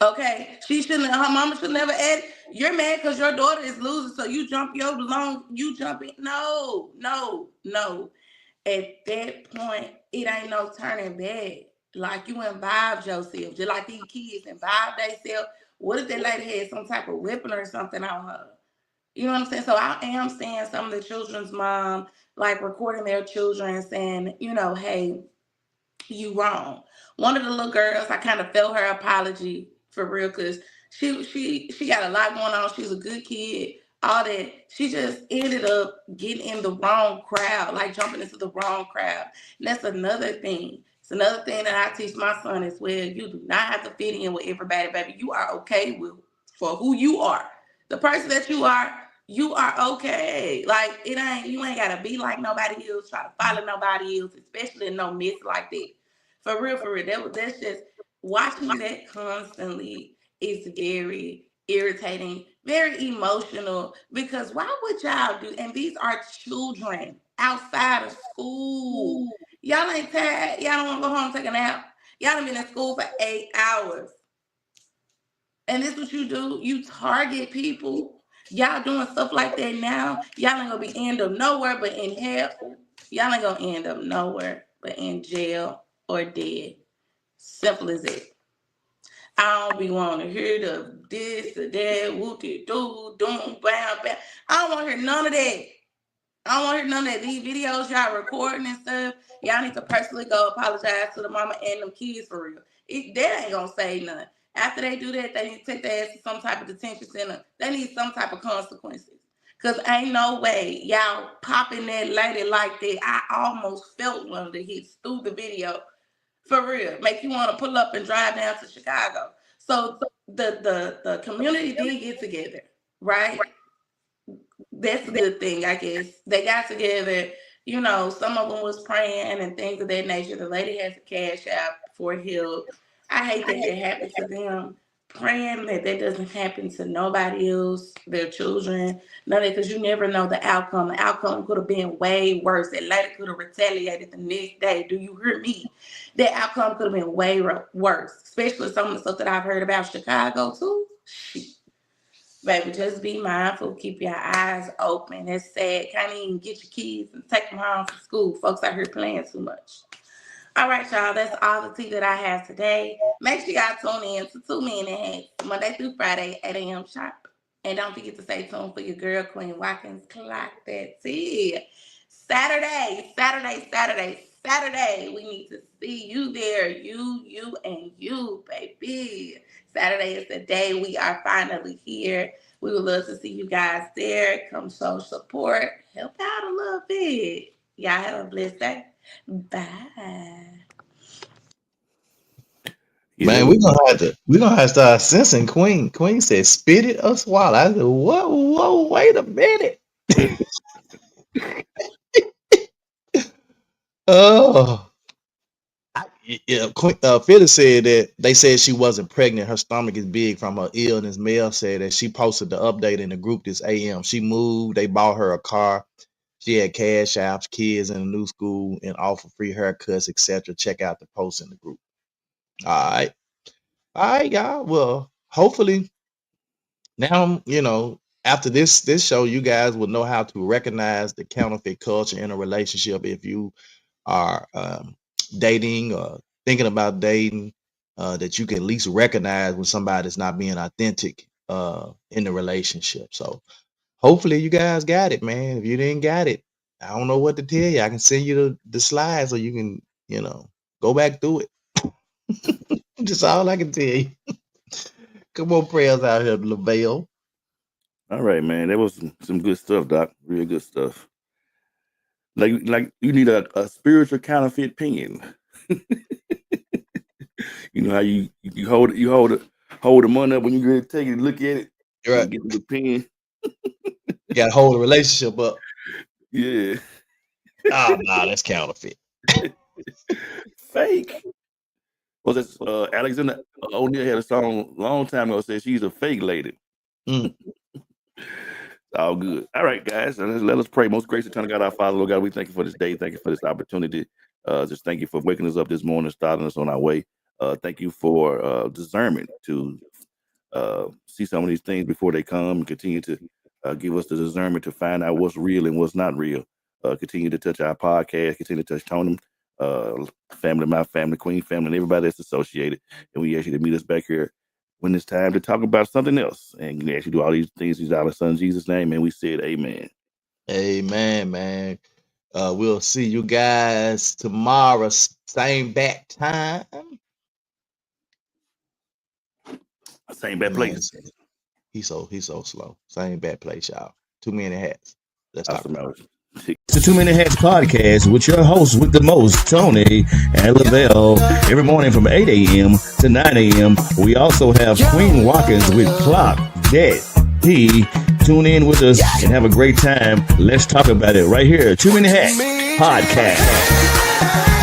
Okay, she shouldn't. Her mama should never add. You're mad because your daughter is losing, so you jump your long. You jump it. No, no, no. At that point, it ain't no turning back. Like you involved yourself, just like these kids involved themselves. What if that lady had some type of weapon or something on her? You know what I'm saying? So I am seeing some of the children's mom like recording their children saying, hey, you wrong. One of the little girls, I kind of felt her apology for real because she got a lot going on. She's a good kid, all that. She just ended up getting in the wrong crowd, like jumping into the wrong crowd. And that's another thing. It's another thing that I teach my son as well. You do not have to fit in with everybody, baby. You are okay with for who you are. The person that you are okay. Like it ain't you ain't gotta be like nobody else, try to follow nobody else, especially in no mess like that. For real, for real. That's just watching that constantly is very irritating, very emotional. Because why would y'all do? And these are children outside of school. Y'all ain't tired. Y'all don't want to go home and take a nap. Y'all done been in school for 8 hours. And this what you do? You target people. Y'all doing stuff like that now. Y'all ain't gonna be end up nowhere but in hell. Y'all ain't gonna end up nowhere but in jail or dead. Simple as it. I don't be wanting to hear the this, the that, whoopty doo, doom, bam, bam. I don't want to hear none of that. I don't want to hear none of that. These videos y'all recording and stuff, y'all need to personally go apologize to the mama and them kids for real. That ain't gonna say nothing. After they do that, they need to take their ass to some type of detention center. They need some type of consequences. Cause ain't no way y'all popping that lady like that. I almost felt one of the hits through the video. For real. Make you want to pull up and drive down to Chicago. So the community did get together, right? That's a good thing, I guess. They got together, some of them was praying and things of that nature. The lady has a cash out for help. I hate that that happened to them. Praying that that doesn't happen to nobody else, their children, none of that, because you never know the outcome. The outcome could have been way worse. That lady could have retaliated the next day. Do you hear me? That outcome could have been way worse, especially some of the stuff that I've heard about Chicago too. Shit. Baby, just be mindful. Keep your eyes open. It's sad. Can't even get your kids and take them home from school. Folks out here playing too much. All right, y'all. That's all the tea that I have today. Make sure y'all tune in to 2 Minute Monday through Friday, 8 a.m. sharp. And don't forget to stay tuned for your girl, Queen Watkins. Clock that tea. Saturday. We need to see you there. You, and you, baby. Saturday is the day we are finally here. We would love to see you guys there. Come show support. Help out a little bit. Y'all have a blessed day. Bye. Is Man, that we're gonna have to start censoring Queen. Queen said, "Spit it or swallow." I said, Whoa, wait a minute." Oh, yeah. Queen Phyllis said that they said she wasn't pregnant. Her stomach is big from her illness. Mel said that she posted the update in the group this AM. She moved. They bought her a car. She had cash apps, kids in a new school, and offer free haircuts, etc. Check out the post in the group. All right. All right, y'all. Well, hopefully now, after this show, you guys will know how to recognize the counterfeit culture in a relationship if you are dating or thinking about dating, that you can at least recognize when somebody's not being authentic in the relationship. So hopefully you guys got it, man. If you didn't got it, I don't know what to tell you. I can send you the slides so you can, go back through it. Just all I can tell you. Come on, prayers out here, LaVelle. All right, man. That was some good stuff, Doc. Real good stuff. Like you need a spiritual counterfeit pen. You know how you hold the money up when you ready to take it and look at it You're right. and get the pen. You gotta hold the relationship up. Yeah. Oh, no, that's counterfeit. Fake. Was this Alexander O'Neal had a song a long time ago said she's a fake lady. Mm. All good. All right, guys. Let us pray. Most gracious eternal God, our Father, Lord God, we thank you for this day. Thank you for this opportunity. Just thank you for waking us up this morning, starting us on our way. Thank you for discernment to see some of these things before they come and continue to give us the discernment to find out what's real and what's not real. Continue to touch our podcast, continue to touch Tony, family, my family, Queen family, and everybody that's associated. And we ask you to meet us back here when it's time to talk about something else. And you actually do all these things in our son Jesus' name. And we said amen. Amen, man. We'll see you guys tomorrow, same bat time. Same bad place. He's so slow. Same bad place, y'all. Too many hats. Let's talk about it. It's the 2 Minute Hats podcast with your hosts with the most, Tony and LaVelle. Every morning from 8 a.m. to 9 a.m. We also have Queen Watkins with Clock Dead. Tune in with us and have a great time. Let's talk about it right here. 2 Minute Hats podcast.